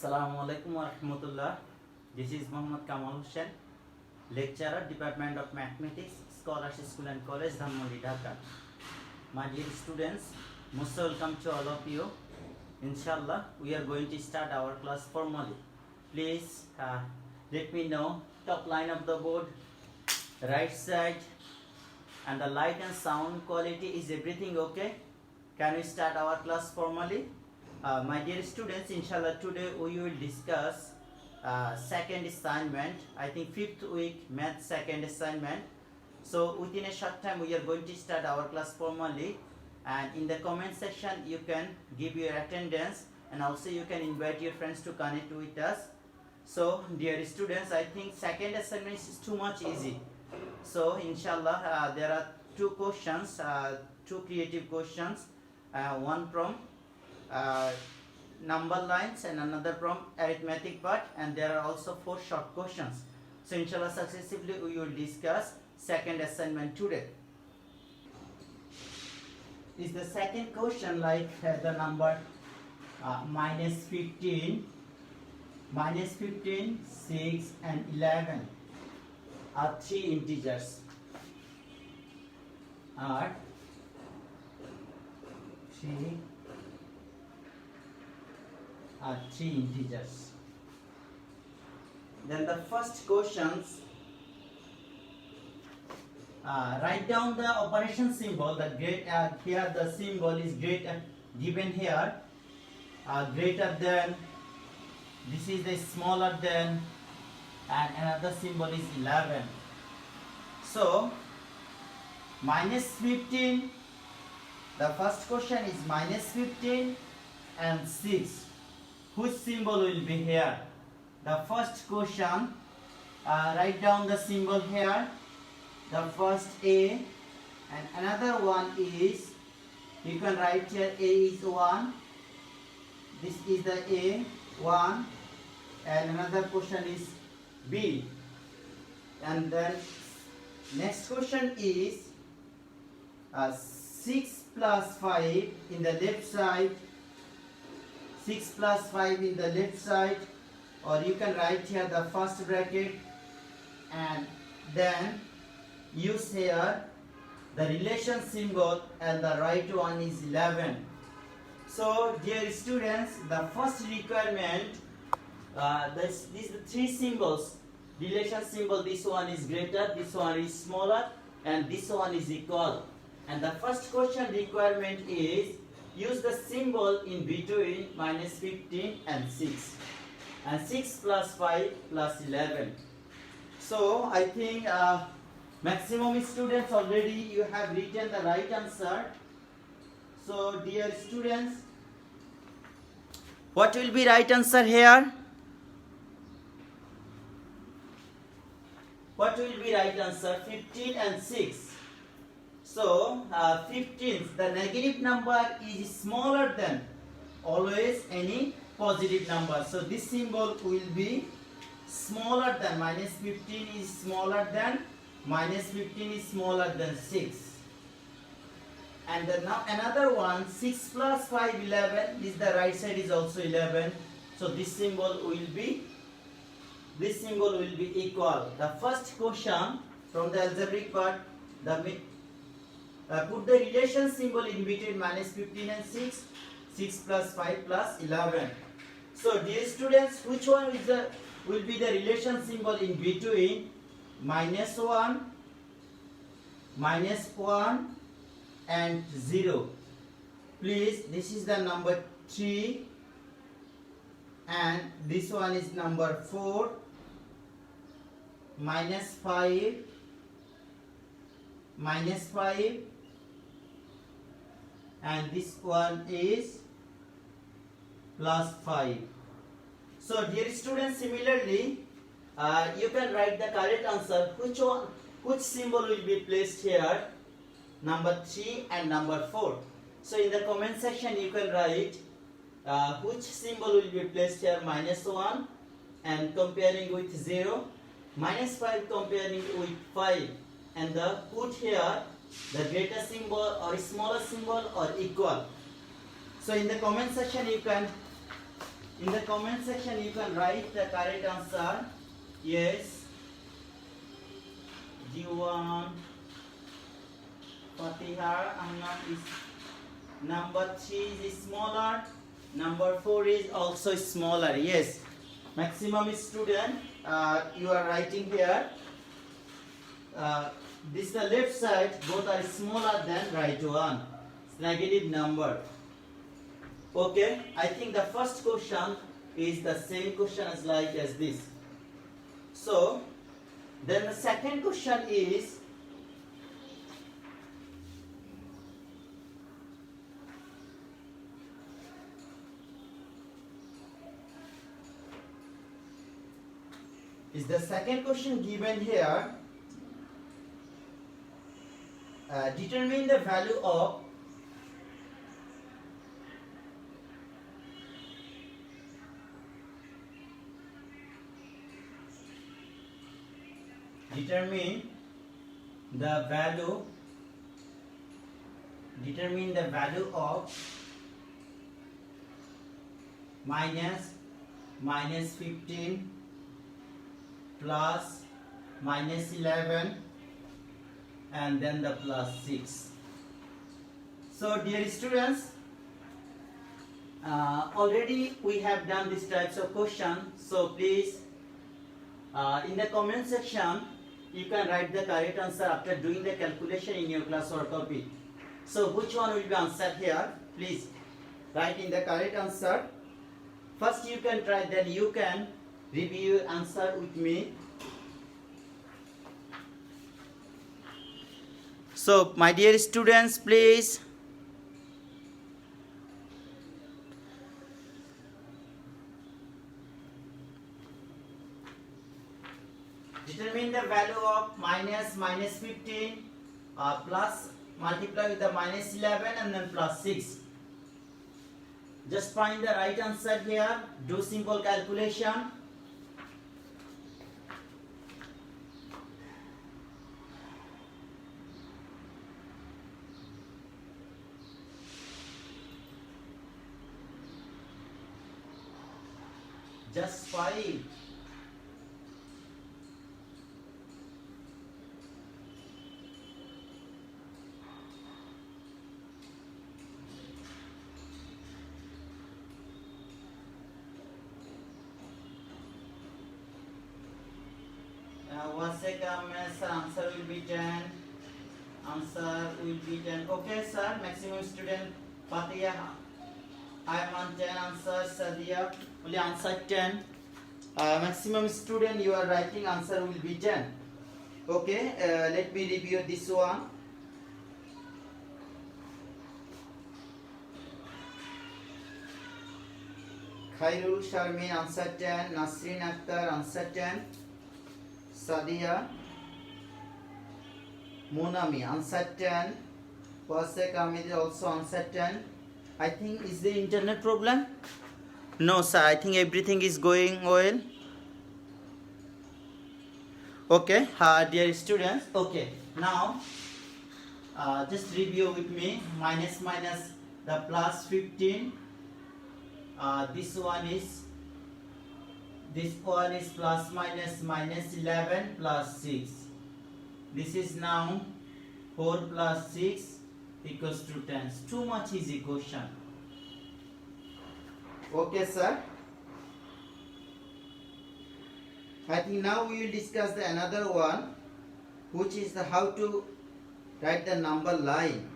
Assalamualaikum warahmatullah. This is Muhammad Kamal Hussain, lecturer, Department of Mathematics, Scholarship School and College, Dhanmouli, Dhaka. My dear students, most welcome to all of you. Inshallah, we are going to start our class formally. Please let me know top line of the board, right side, and the light and sound quality. Is everything okay? Can we start our class formally? My dear students, inshallah, today we will discuss second assignment. I think 5th week math second assignment. So within a short time we are going to start our class formally, and in the comment section you can give your attendance, and also you can invite your friends to connect with us. So dear students, I think second assignment is too much easy. So inshallah, there are two questions, two creative questions, one from number lines and another from arithmetic part, and there are also 4 short questions. So inshallah, successively we will discuss second assignment today. Is the second question like the number minus 15, 6 and 11 are 3 integers, are 3 integers. Then the first questions, write down the operation symbol. The here the symbol is greater, given here, greater than, this is the smaller than, and another symbol is 11. So minus 15, the first question is minus 15 and 6. Which symbol will be here? The first question, write down the symbol here. The first A, and another one is, you can write here A is 1. This is the A, 1, and another question is B. And then next question is 6 plus 5 in the left side. 6 plus 5 in the left side, or you can write here the first bracket and then use here the relation symbol, and the right one is 11. So dear students, the first requirement, these 3 symbols, relation symbol, this one is greater, this one is smaller, and this one is equal. And the first question requirement is use the symbol in between minus 15 and 6, and 6 plus 5 plus 11. So I think maximum students already you have written the right answer. So dear students, what will be right answer here? What will be right answer? 15 and 6. So 15, the negative number is smaller than always any positive number. So this symbol will be smaller than, minus 15 is smaller than, minus 15 is smaller than 6. And then now another one, 6 plus 5, 11, this the right side is also 11. So this symbol will be equal. The first question from the algebraic part, put the relation symbol in between minus 15 and 6, 6 plus 5 plus 11. So dear students, which one is will be the relation symbol in between minus 1 and 0? Please, this is the number 3, and this one is number 4, minus 5, and this one is plus 5. So dear students, similarly you can write the correct answer. Which symbol will be placed here? Number 3 and number 4. So in the comment section you can write which symbol will be placed here. Minus 1 and comparing with 0, minus 5 comparing with 5, and the put here the greater symbol or smaller symbol or equal. So in the comment section you can In the comment section you can write the correct answer. Yes, Jiwan, Fatihar, Ahmad is number 3 is smaller, number 4 is also smaller. Yes, maximum student, you are writing here. This is the left side, both are smaller than right one. It's negative number. Okay, I think the first question is the same question as like as this. So then the second question is the second question given here. Determine the value of of minus 15 plus minus 11 and then the plus 6. So dear students, already we have done these types of question. So please in the comment section you can write the correct answer after doing the calculation in your class or topic. So which one will be answered here? Please write in the correct answer. First you can try, then you can review your answer with me. So my dear students, please determine the value of minus 15 plus multiply with the minus 11 and then plus 6. Just find the right answer here. Do simple calculation. Just 5. Answer will be 10. Answer will be 10. Okay, sir. Maximum student Fatihah, I am on 10 answer. Sadia, only answer 10. Maximum student you are writing answer will be 10. Okay, let me review this one. Khairul Sharmin answer 10. Nasrin Akhtar answer 10. Sadia Monami answer 10. Wasek Ahmed also answer 10. I think is the internet problem? No sir, I think everything is going well. Okay, dear students. Okay, now just review with me. Minus the plus 15. This one is plus minus 11 plus 6. This is now 4 plus 6 equals to 10. Too much easy question. Okay, sir. I think now we will discuss the another one, which is the how to write the number line.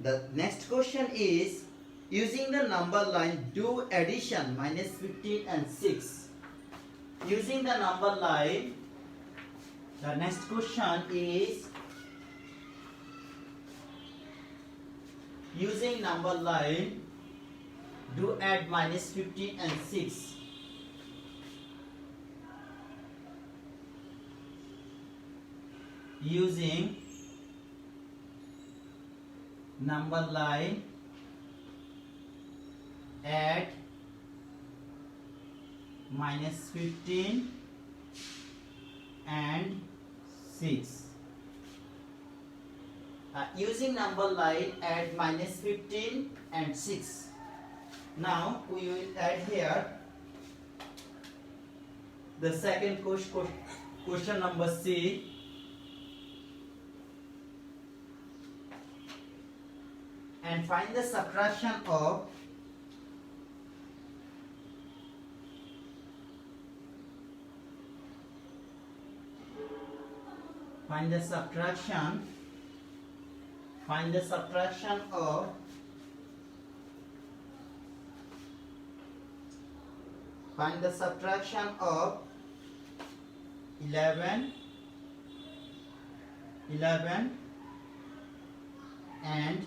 The next question is using the number line do addition minus 15 and 6. Using the number line, the next question is using number line do add minus 15 and 6. Using number line add minus 15 and 6. Using number line add minus 15 and 6. Now we will add here the second question number C. And find the subtraction of Find the subtraction of 11 and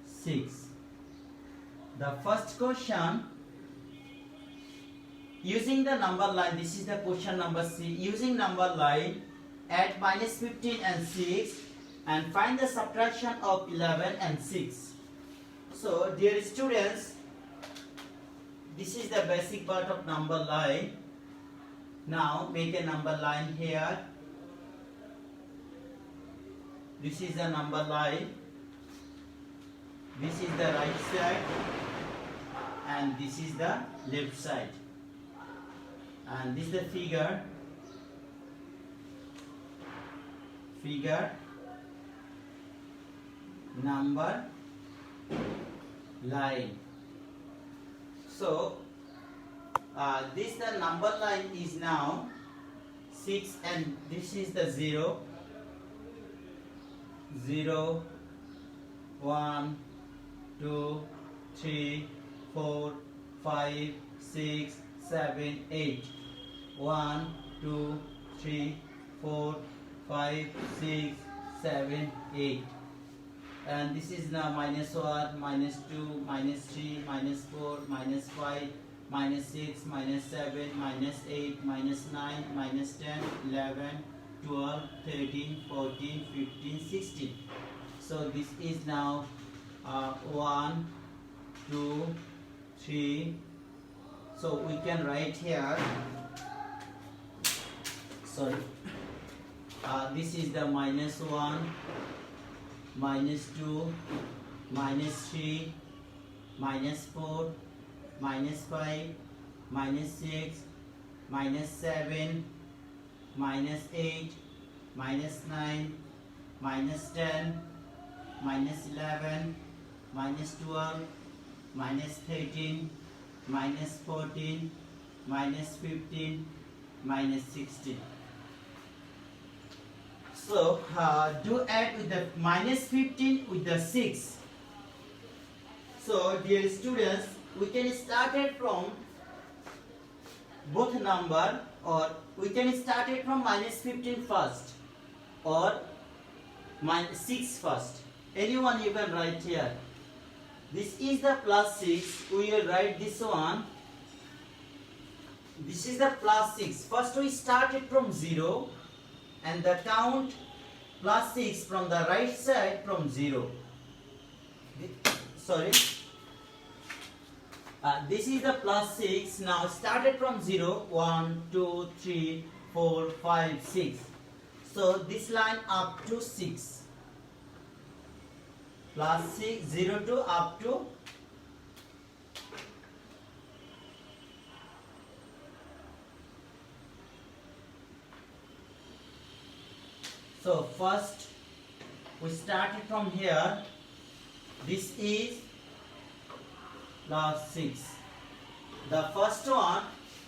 6. The first question, using the number line, this is the question number C. Using number line, add minus 15 and 6 and find the subtraction of 11 and 6. So dear students, this is the basic part of number line. Now make a number line here. This is the number line. This is the right side and this is the left side. And this is the figure number line. So this the number line is now 6 and this is the 0, 0, 1, 2, 3, 4, 5, 6, 7, 8. 1, 2, 3, 4, 5, 6, 7, 8. And this is now minus 1, minus 2, minus 3, minus 4, minus 5, minus 6, minus 7, minus 8, minus 9, minus 10, 11, 12, 13, 14, 15, 16. So this is now 1, 2, 3. So we can write here, sorry, this is the minus 1, minus 2, minus 3, minus 4, minus 5, minus 6, minus 7, minus 8, minus 9, minus 10, minus 11, minus 12, minus 13, minus 14, minus 15, minus 16. So do add with the minus 15 with the 6. So dear students, we can start it from both number, or we can start it from minus 15 first or minus 6 first. Anyone you can write here. This is the plus 6. We will write this one. This is the plus 6. First we started from 0 and the count plus 6 from the right side from 0. Sorry. This is the plus 6. Now started from 0. 1, 2, 3, 4, 5, 6. So this line up to 6. Plus 6, 0 to up to so first we started from here. This is plus 6. The first one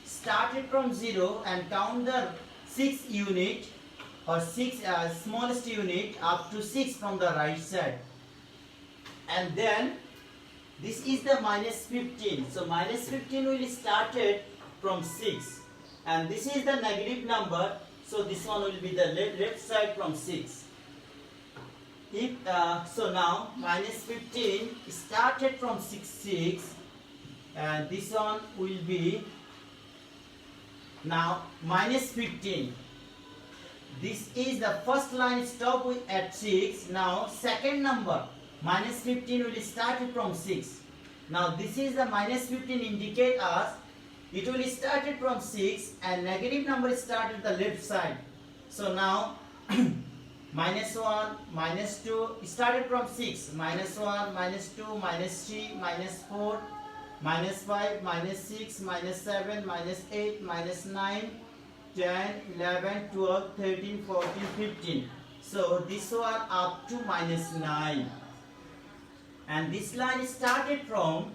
started from 0 and count the 6 unit or 6 smallest unit up to 6 from the right side. And then this is the minus 15. So minus 15 will start it from 6. And this is the negative number. So this one will be the left side from 6. If so now minus 15 started from 6. And this one will be now minus 15. This is the first line stop with at 6. Now second number minus 15 will start it from 6. Now this is the minus 15 indicate us it will start it from 6 and negative number started the left side. So now minus 1, minus 2, started from 6, minus 1, minus 2, minus 3, minus 4, minus 5, minus 6, minus 7, minus 8, minus 9, 10, 11, 12, 13, 14, 15. So this one up to minus 9. And this line started from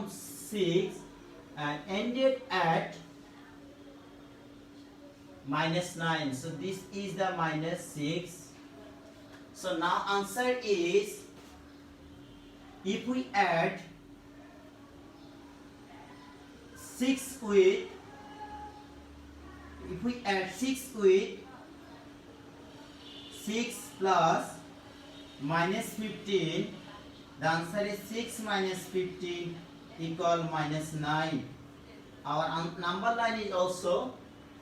6 and ended at minus 9. So this is the minus 6. So now answer is, if we add 6 with 6 plus minus 15, the answer is 6 minus 15 equal minus 9. Our number line is also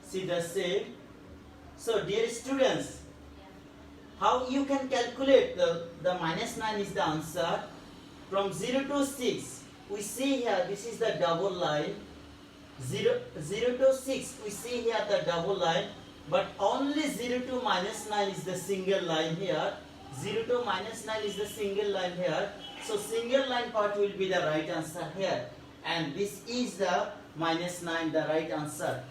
see the same. So dear students, how you can calculate the minus 9 is the answer. From 0 to 6, we see here this is the double line. 0 to 6, we see here the double line, but only 0 to minus 9 is the single line here. 0 to minus 9 is the single line here. So single line part will be the right answer here. And this is the minus 9, the right answer.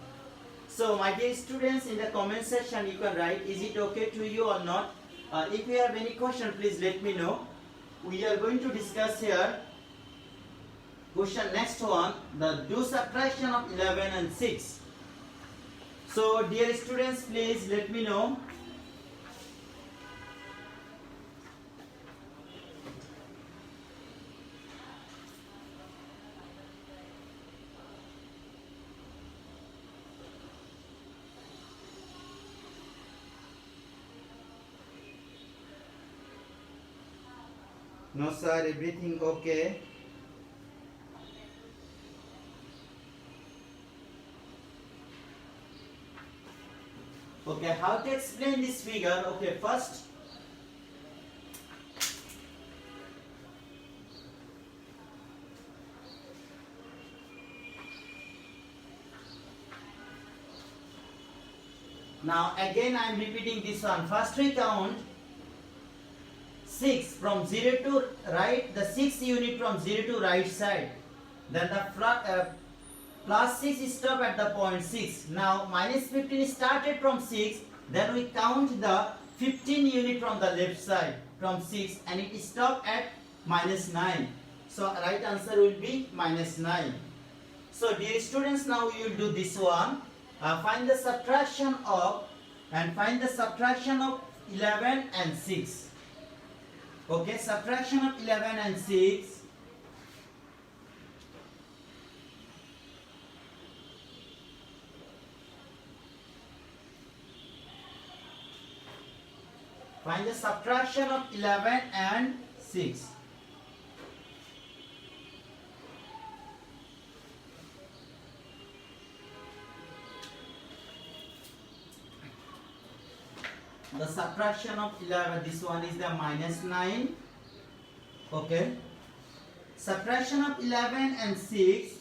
So my dear students, in the comment section you can write, is it okay to you or not? If you have any question, please let me know. We are going to discuss here question next one, the do subtraction of 11 and 6. So dear students, please let me know. No sir, everything okay. Okay, how to explain this figure? Okay, first now again I am repeating this one. First we count 6 from 0 to right, the 6 unit from 0 to right side. Then the plus 6 stop at the point 6. Now minus 15 started from 6. Then we count the 15 unit from the left side from 6 and it stopped at minus 9. So right answer will be minus 9. So dear students, now you will do this one. Find the subtraction of 11 and 6. Okay, subtraction of 11 and 6. Find the subtraction of 11 and 6. The subtraction of 11, this one is the minus 9. Okay. Subtraction of 11 and 6.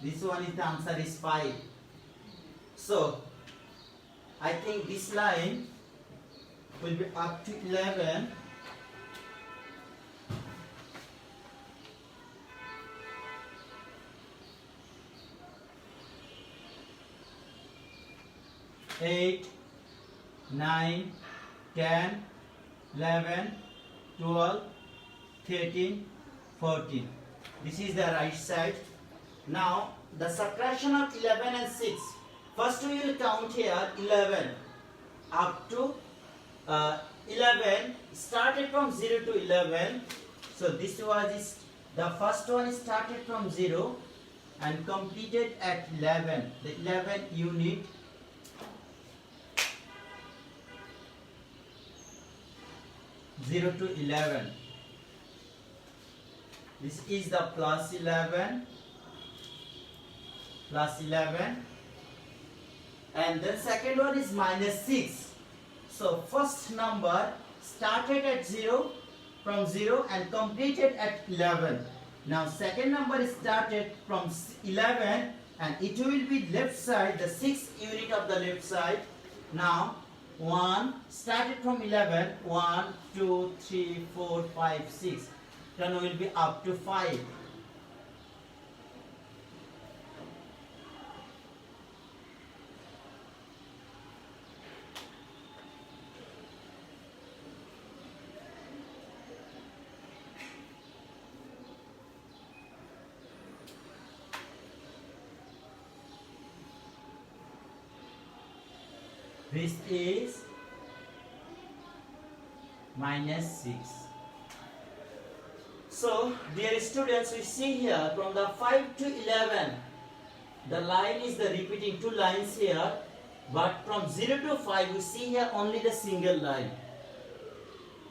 This one is the answer is 5. So I think this line will be up to 11. Eight, 9, 10, 11, 12, 13, 14. This is the right side. Now the subtraction of 11 and 6. First we will count here 11 up to 11 started from 0 to 11. So this was the first one started from 0 and completed at 11. The 11 unit. Zero to 11. This is the plus 11, and then second one is minus 6. So first number started at 0 from 0 and completed at 11. Now second number started from 11 and it will be left side, the 6th unit of the left side. Now 1 started from 11, 1 2 3 4 5 6, then will be up to 5. This is -6. So, dear students, we see here from the 5 to 11, the line is the repeating two lines here, but from 0 to 5, we see here only the single line.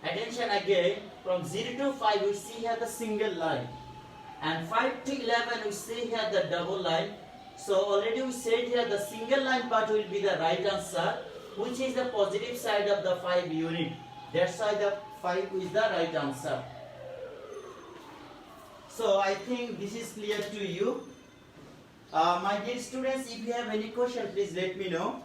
Attention again, from 0 to 5, we see here the single line, and 5 to 11, we see here the double line. So already we said here the single line part will be the right answer, which is the positive side of the 5 unit. That's why the 5 is the right answer. So I think this is clear to you. My dear students, if you have any question, please let me know.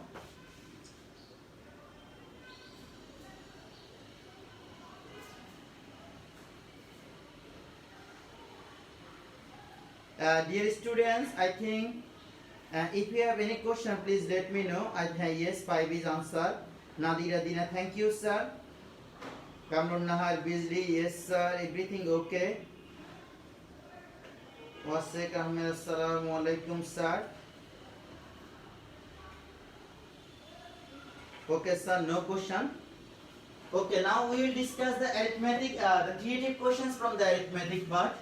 Dear students, I think if you have any question, please let me know. I think yes, 5 is answer. Nadira Dina, thank you, sir. Kamrun Nahar Bizli, yes, sir. Everything okay? Wasik Ahmed, assalamu alaikum, sir. Okay, sir, no question. Okay, now we will discuss the arithmetic, the creative questions from the arithmetic part.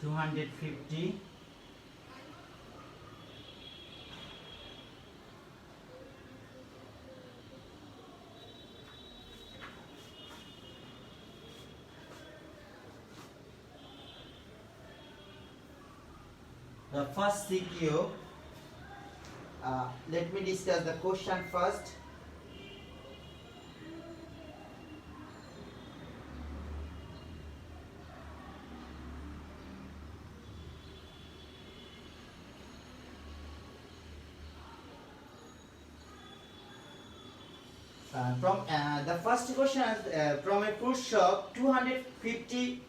$250 the first CQ. Let me discuss the question first. From the first question, from a fruit shop, 250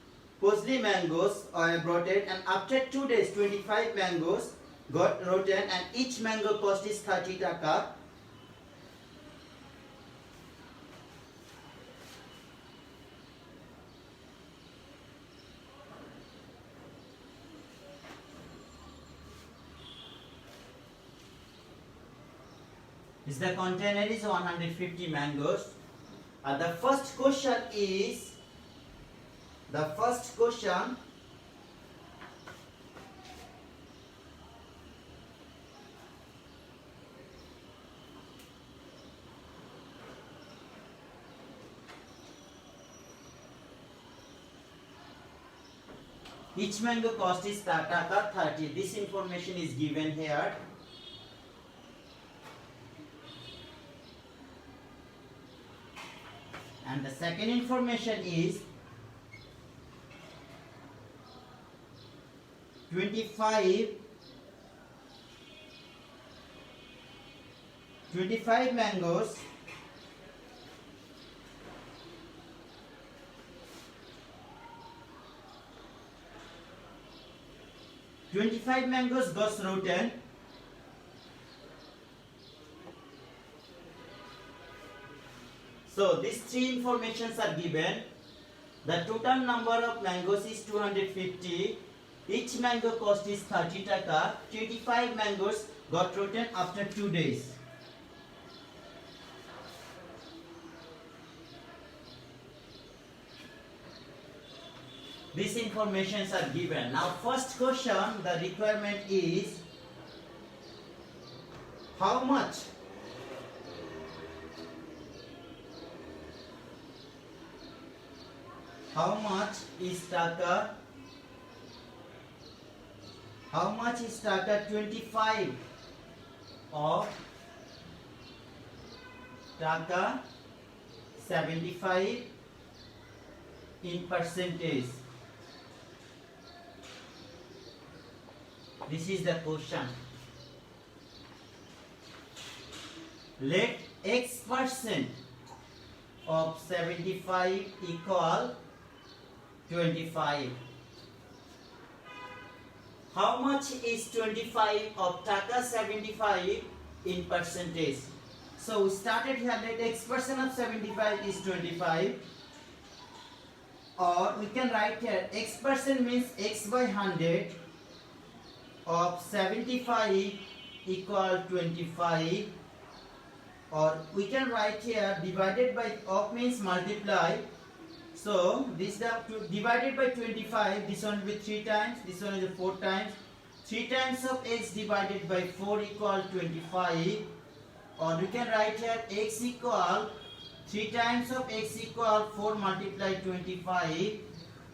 Cosly mangoes are brought in, and after 2 days, 25 mangoes got rotten, and each mango cost is 30 taka. Is the container is 150 mangoes. The first question is each mango cost is taka 30. This information is given here. And the second information is 25 mangoes got rotten. So these three informations are given. The total number of mangoes is 250. Each mango cost is 30 taka. 25 mangoes got rotten after 2 days. These informations are given. Now first question, the requirement is how much? How much is taka? How much is taka 25 of taka 75 in percentage? This is the question. Let x% of 75 equal 25. How much is 25 of taka 75 in percentage? So we started here, let x% of 75 is 25, or we can write here x% means x by 100 of 75 equal 25, or we can write here divided by, of means multiply. So this the divided by 25, this one will be 3 times, this one is 4 times. 3 times of x divided by 4 equal 25, or we can write here x equal 3 times of x equal 4 multiply 25,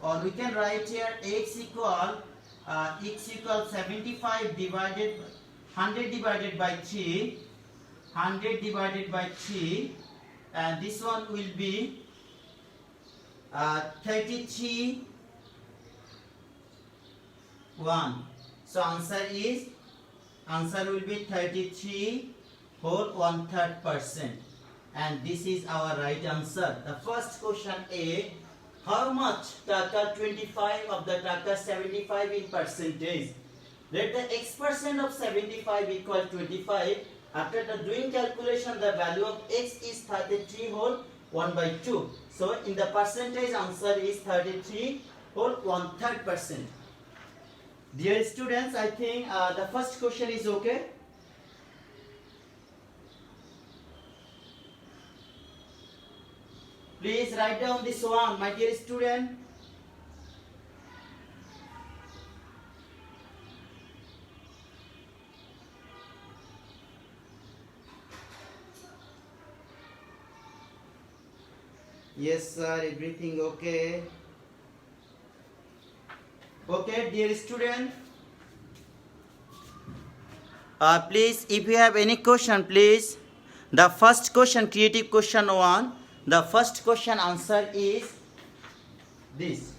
or we can write here x equal 75 divided 100 divided by 3, 100 divided by 3, and this one will be 33 1. So answer will be 33 whole 1/3%, and this is our right answer. The first question A, how much taka 25 of the taka 75 in percentage? Let the x% of 75 equal 25. After the doing calculation, the value of x is 33 whole 1/2. So in the percentage, answer is 33 whole 1/3%. Dear students, I think the first question is okay. Please write down this one, my dear student. Yes sir, everything okay. Okay, dear student. Please, if you have any question, please. The first question, creative question 1. The first question answer is this.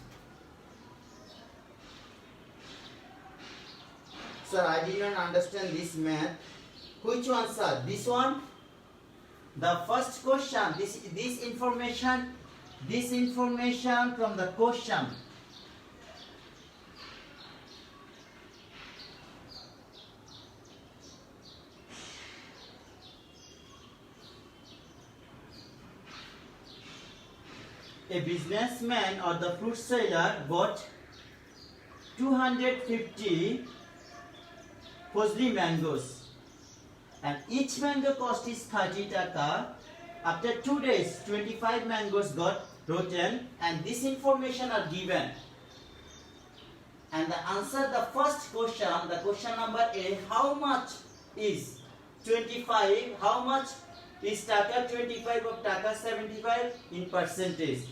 Sir, I did not understand this math. Which one, sir? This one? The first question, this information from the question. A businessman or the fruit seller bought 250 Fozli mangoes, and each mango cost is 30 taka. After 2 days, 25 mangoes got rotten, and this information are given. And the answer, the first question, the question number A, how much is 25? How much is taka 25 of taka 75 in percentage?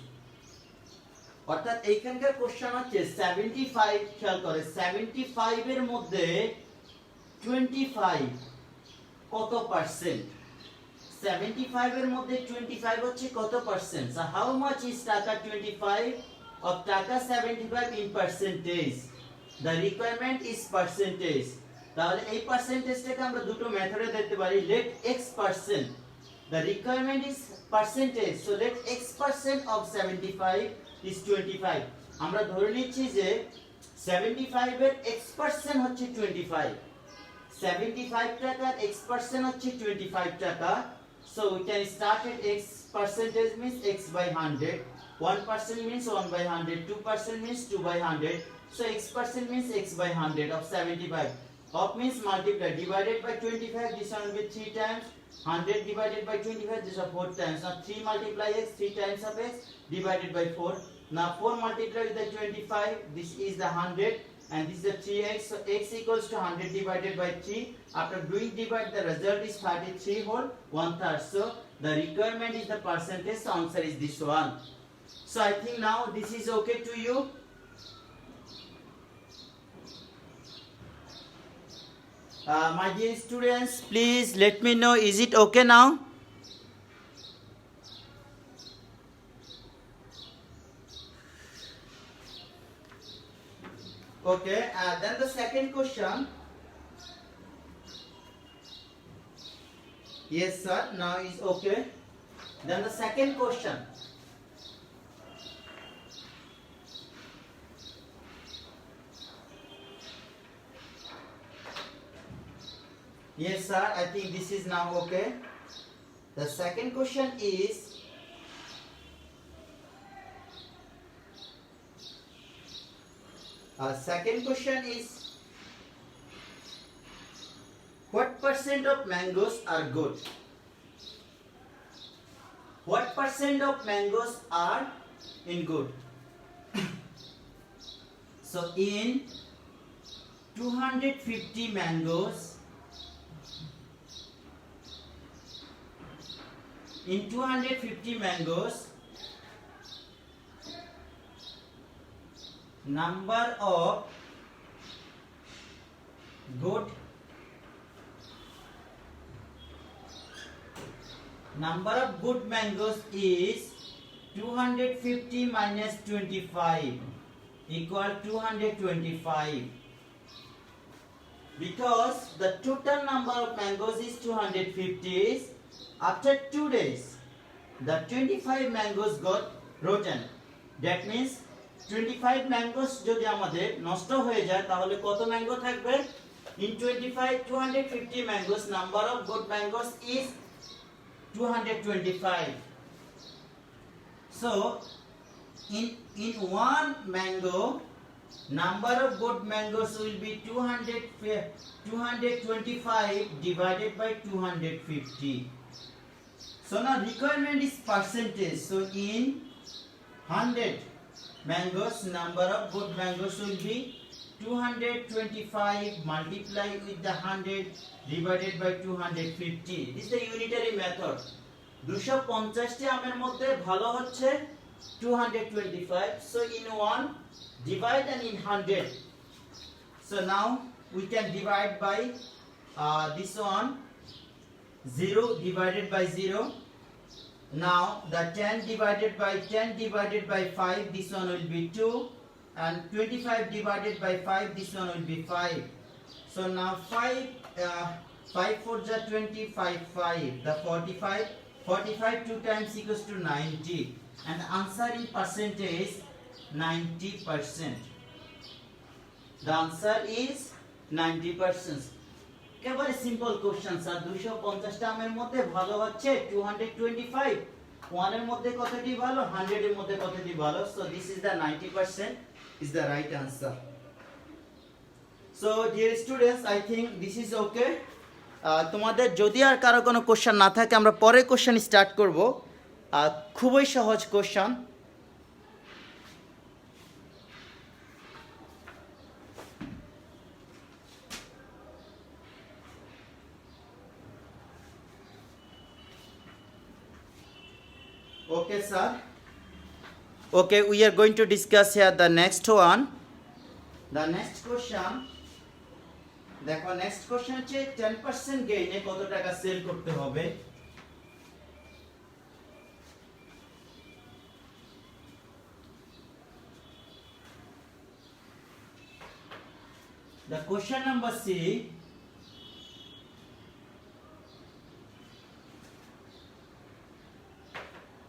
অর্থাৎ এইখানকার question হচ্ছে 75, খেয়াল করে 75 এর মধ্যে 25 কত percent? 75 এর মধ্যে 25 হচ্ছে কত percent? So how much is taka 25 of taka 75 in percentage? The requirement is percentage. তাহলে এই পার্সেন্টেজটাকে আমরা দুটো মেথডে দিতে পারি। let x%, the requirement is percentage, so let x% of 75 is 25. আমরা ধরে নিচ্ছি যে 75 এর x% হচ্ছে 25, 75 টাকার x% হচ্ছে 25 টাকা। So we can start at x percentage means x by 100, 1% means 1 by 100, 2% means 2 by 100. So x% means x by 100 of 75. Of means multiply, divided by 25, this one will be 3 times. 100 divided by 25, this is 4 times. Now 3 multiply x, 3 times of x divided by 4. Now 4 multiply with the 25, this is the 100, and this is the 3x. So x equals to 100 divided by 3. After doing divide, the result is 33 whole 1/3. So the requirement is the percentage. So answer is this one. So I think now this is okay to you. My dear students, please let me know, is it okay now? Okay, then the second question. Yes sir, now is okay. Then the second question. Yes sir, I think this is now okay. The second question is, what percent of mangoes are good? What percent of mangoes are in good? So in 250 mangoes, number of good mangoes is 250 minus 25 equal 225, because the total number of mangoes is 250. After 2 days the 25 mangoes got rotten. That means 25 mangoes যদি আমাদের নষ্ট হয়ে যায় তাহলে কত mango থাকবে? In 250 mangoes, number of good mangoes is 225. So in one mango, number of good mangoes will be 225 divided by 250. So now requirement is percentage. So in 100 mangoes, number of good mangoes will be 225 multiplied with the 100 divided by 250. This is the unitary method. 250 টি আমের মধ্যে ভালো হচ্ছে 225. So in 1 divide and in 100. So now we can divide by this one, 0 divided by 0. Now the 10 divided by 5, this one will be 2, and 25 divided by 5, this one will be 5. So now 5 4 is 25, 5, the 45 2 times equals to 90, and the answer in percentage 90%. The answer is 90%. একেবারে simple question sir. 250 টা আমের মধ্যে ভালো হচ্ছে 225, 1 এর মধ্যে কতটি ভালো, 100 এর মধ্যে কতটি ভালো। So this is the 90% is the right answer. So dear students, I think this is okay. তোমাদের যদি আর কারো কোনো কোশ্চেন না থাকে আমরা পরে কোশ্চেন স্টার্ট করব। খুবই সহজ question. Okay sir. Okay, we are going to discuss here the next one. The next question. দেখো next question হচ্ছে 10% gain এ কত টাকা সেল করতে হবে? The question number C.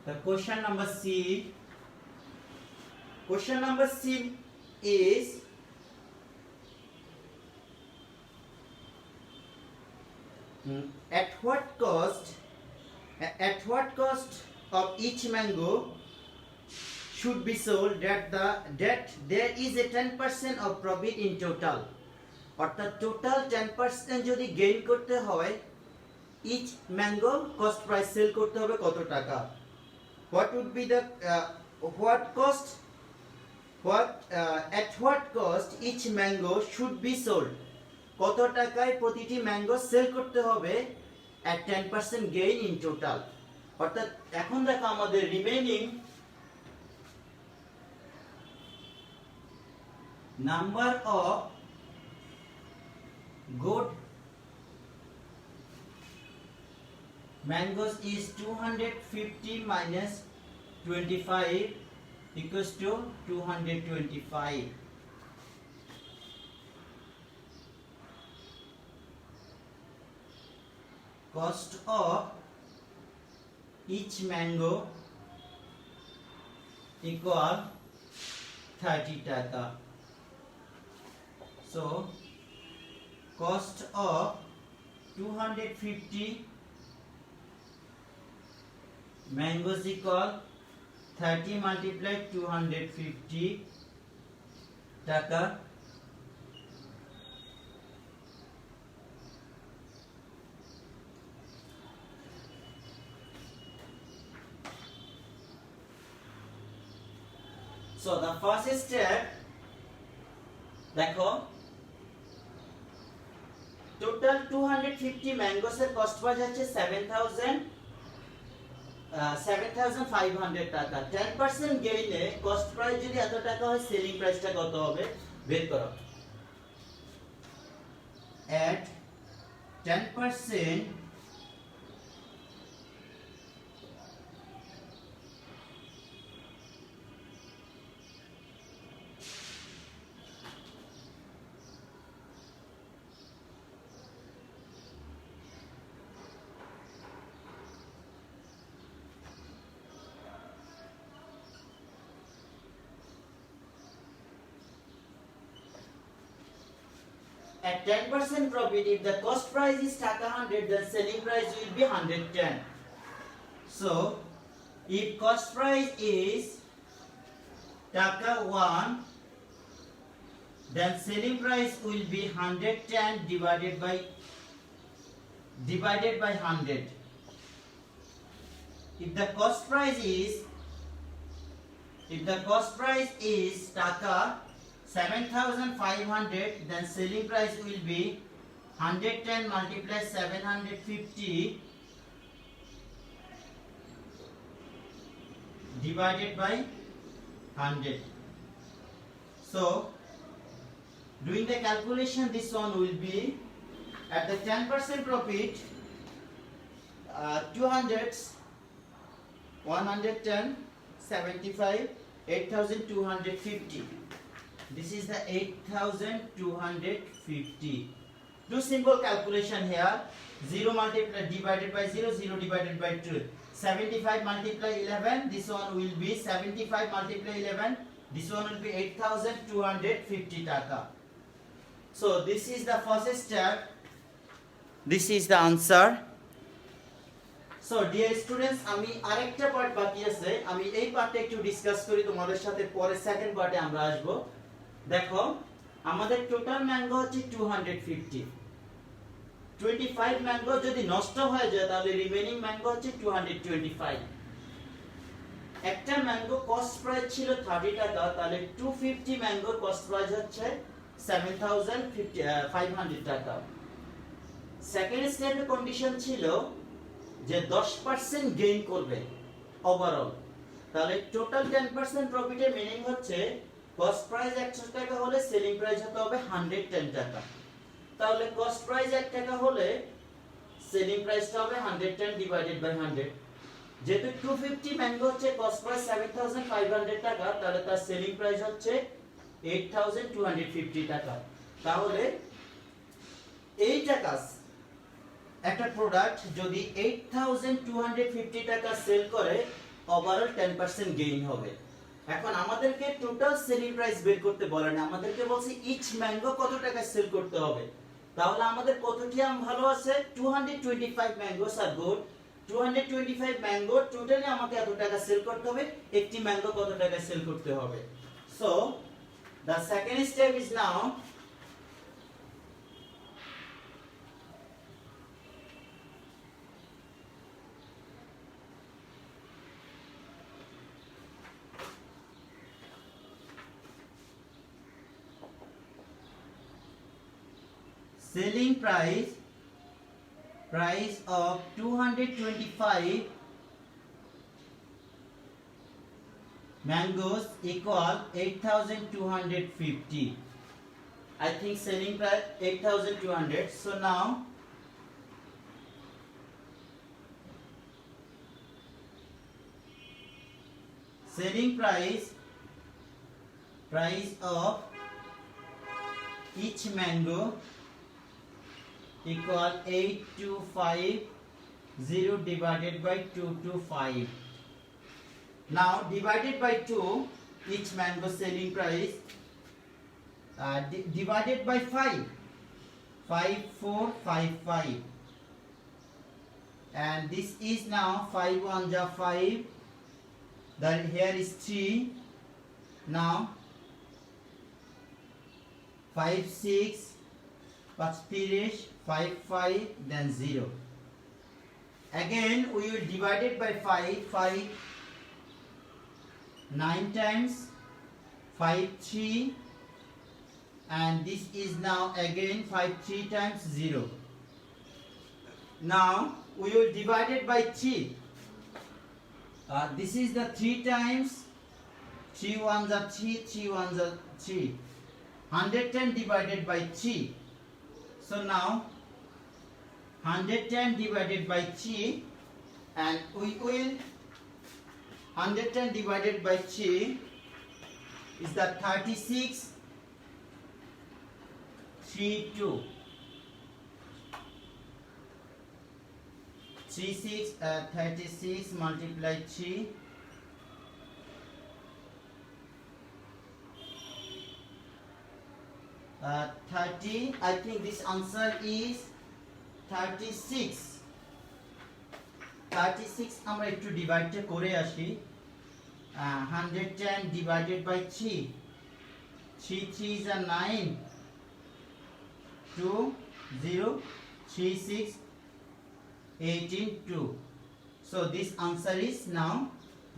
The question number C. Question number C is at what cost of each mango should be sold that there is a 10% of profit in total. অর্থাৎ total 10% যদি gain করতে হয় each mango cost price sell করতে হবে কত টাকা? What would be the at what cost each mango should be sold? কত টাকায় প্রতিটি ম্যাঙ্গো সেল করতে হবে at 10% gain in total. অর্থাৎ এখন দেখো আমাদের remaining number of good mangoes is 250 minus 25 equals to 225. Cost of each mango equal 30 taka. So cost of 250 mangoes equal 30 multiplied 250 taka. So the first step, দেখো total 250 mangoes এর cost price হচ্ছে 7500 টাকা। 10% গেইনে cost price যদি এত টাকা হয়, selling প্রাইসটা কত হবে বের করো। at 10% at 10% profit, if the cost price is taka 100, then selling price will be 110. So if cost price is taka 1, then selling price will be 110 divided by 100. If the cost price is taka 7500, then selling price will be 110 multiplied 750 divided by 100. So doing the calculation, this one will be at the 10% profit, 200s 110 75 8250. This is the 8250. Do simple calculation here. 0 multiplied divided by 0, 0 divided by 2. 75 multiply 11. This one will be 75 multiply 11. This one will be 8250 taka. So this is the first step. This is the answer. So dear students, আমি আরেকটা part বাকি আছে, আমি এই পার্টটা একটু discuss করি তোমাদের সাথে, পরে সেকেন্ড পার্টে আমরা আসব। দেখো আমাদের টোটাল ম্যাঙ্গো হচ্ছে 250, 25 ম্যাঙ্গো যদি নষ্ট হয়ে যায় তাহলে রিমেইনিং ম্যাঙ্গো হচ্ছে 225। একটা ম্যাঙ্গো কস্ট প্রাইস ছিল 30 টাকা, তাহলে 250 ম্যাঙ্গোর কস্ট প্রাইস হচ্ছে 7500 টাকা। সেকেন্ড স্টেপের কন্ডিশন ছিল যে 10% গেইন করবে ওভারঅল, তাহলে টোটাল 10% প্রফিটের মিনিং হচ্ছে কস্ট প্রাইস 100 টাকা হলে সেলিং প্রাইস হতে হবে 110 টাকা। তাহলে কস্ট প্রাইস 1 টাকা হলে সেলিং প্রাইসটা হবে 110 ডিভাইডেড বাই 100। যেহেতু 250 ম্যাঙ্গো হচ্ছে কস্ট প্রাইস 7500 টাকা, তাহলে তার সেলিং প্রাইস হচ্ছে 8250 টাকা। তাহলে এই টাকা একটা প্রোডাক্ট যদি 8250 টাকা সেল করে, ওভারঅল 10% গেইন হবে। এখন আমাদেরকে টোটাল সেলিং প্রাইস বের করতে বলে না, আমাদেরকে বলছে ইচ ম্যাঙ্গো কত টাকা সেল করতে হবে। তাহলে আমাদের কতটি আম ভালো আছে, 225 ম্যাঙ্গোস আর গুড। 225 ম্যাঙ্গো টোটালি আমাকে এত টাকা সেল করতে হবে, একটি ম্যাঙ্গো কত টাকা সেল করতে হবে। So the second step is now selling price of 225 mangoes equal 8250. I think selling price 8,200. So now selling price of each mango equal 8250 divided by 225. Now divided by 2, each mango selling price divided by 5, 5455, and this is now 5 1 ja 5, then here is 3, now 5 6 5 5 5, then 0. Again we will divide it by 5 9 times, 5 3, and this is now again 5 3 times 0. Now we will divide it by 3. This is the 3 times, 3 1s are 3, 3 1s are 3. 110 divided by 3. So now 110 divided by 3, and we will 110 divided by 3 is the 36 3 2 36 multiply 3 30. I think this answer is 36. 36 আমরা একটু ডিভাইডটা করে আসি। 110 divided by 3, 3 3 is a 9, 2 0 3 6 18 2. So this answer is now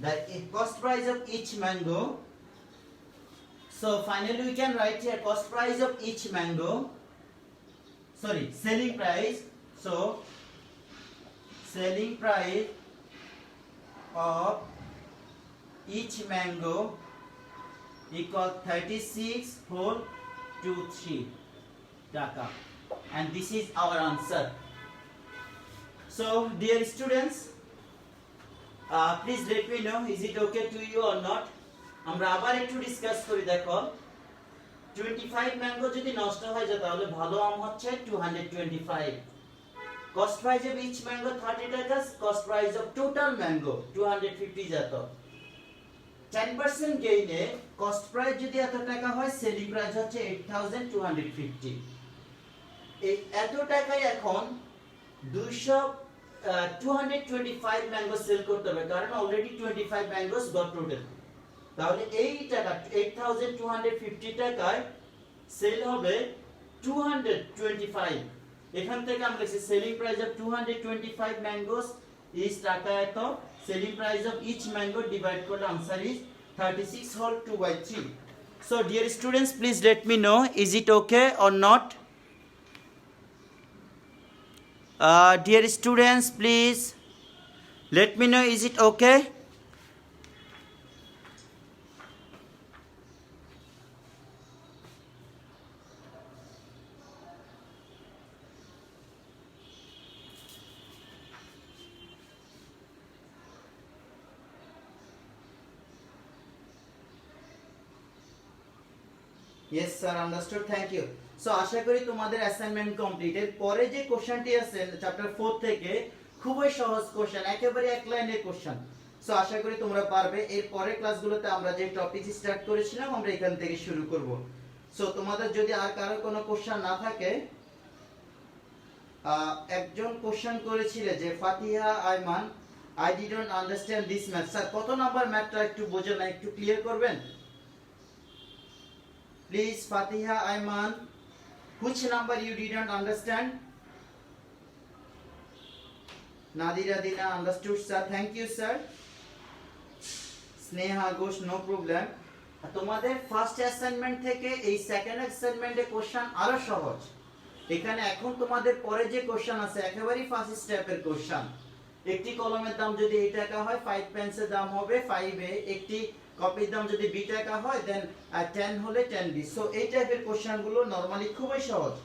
the cost price of each mango. So finally we can write here cost price of each mango, sorry, selling price. So selling price of each mango equal 36,423 taka, and this is our answer. So dear students, please let me know, is it okay to you or not? আমরা আবার একটু discuss করি। দেখো 25 mango যদি নষ্ট হয়ে যায় তাহলে ভালো আম হচ্ছে 225। Cost price of each mango 30 টাকা, cost price of total mango 250 যেত। 10% গেইনে কস্ট প্রাইস যদি এত টাকা হয়, সেলিং প্রাইস হচ্ছে 8250। এই এত টাকায় এখন 225 ম্যাঙ্গো সেল করতে হবে, কারণ অলরেডি 25 ম্যাঙ্গোস গট টোটাল। তাহলে এই টাকা 8250 টাকায় সেল হবে 225। এখান থেকে আমরা লিখছি selling price of 225 mangoes is টাকা এত, selling price of each mango divide করলে answer is 36 whole 2/3। So dear students, please let me know, is it okay or not? Dear students, please let me know, is it okay? Yes sir, understood, thank you. সো আশা করি তোমাদের assignment complete. এর পরে যে কোশ্চেনটি আছে chapter 4 থেকে, খুবই সহজ কোশ্চেন, একেবারে এক লাইনের কোশ্চেন। সো আশা করি তোমরা পারবে। এর পরের ক্লাসগুলোতে আমরা যে টপিক স্টার্ট করেছিলাম আমরা এখান থেকে শুরু করব। সো তোমাদের যদি আর কারো কোনো কোশ্চেন না থাকে, একজন কোশ্চেন করেছিলে যে Fatiha Aiman, I didn't understand this math. Sir কত নাম্বার ম্যাথটা একটু বোঝো না, একটু ক্লিয়ার করবেন please? Fatiha Aiman, which number you didn't understand? Nadira Dina, understood sir, thank you sir. Sneha Ghosh, no problem. তোমাদের ফার্স্ট অ্যাসাইনমেন্ট থেকে এই সেকেন্ড অ্যাসাইনমেন্টে কোশ্চেন আরো সহজ। এখানে এখন তোমাদের পরে যে কোশ্চেন আছে একেবারেই ফার্স্ট স্টেপের কোশ্চেন। একটি কলমের দাম যদি এই টাকা হয়, 5 পেন্সের দাম হবে 5 এ। একটি কপির দাম যদি 2 টাকা হয় দেন 10 হলে 10b। সো এই টাইপের কোশ্চেনগুলো নরমালি খুবই সহজ।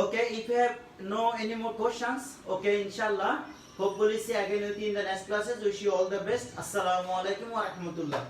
Okay, if you have no any more questions, okay, inshallah, hopefully see again with you in the next classes. Wish you all the best. Assalamu alaikum wa rahmatullah.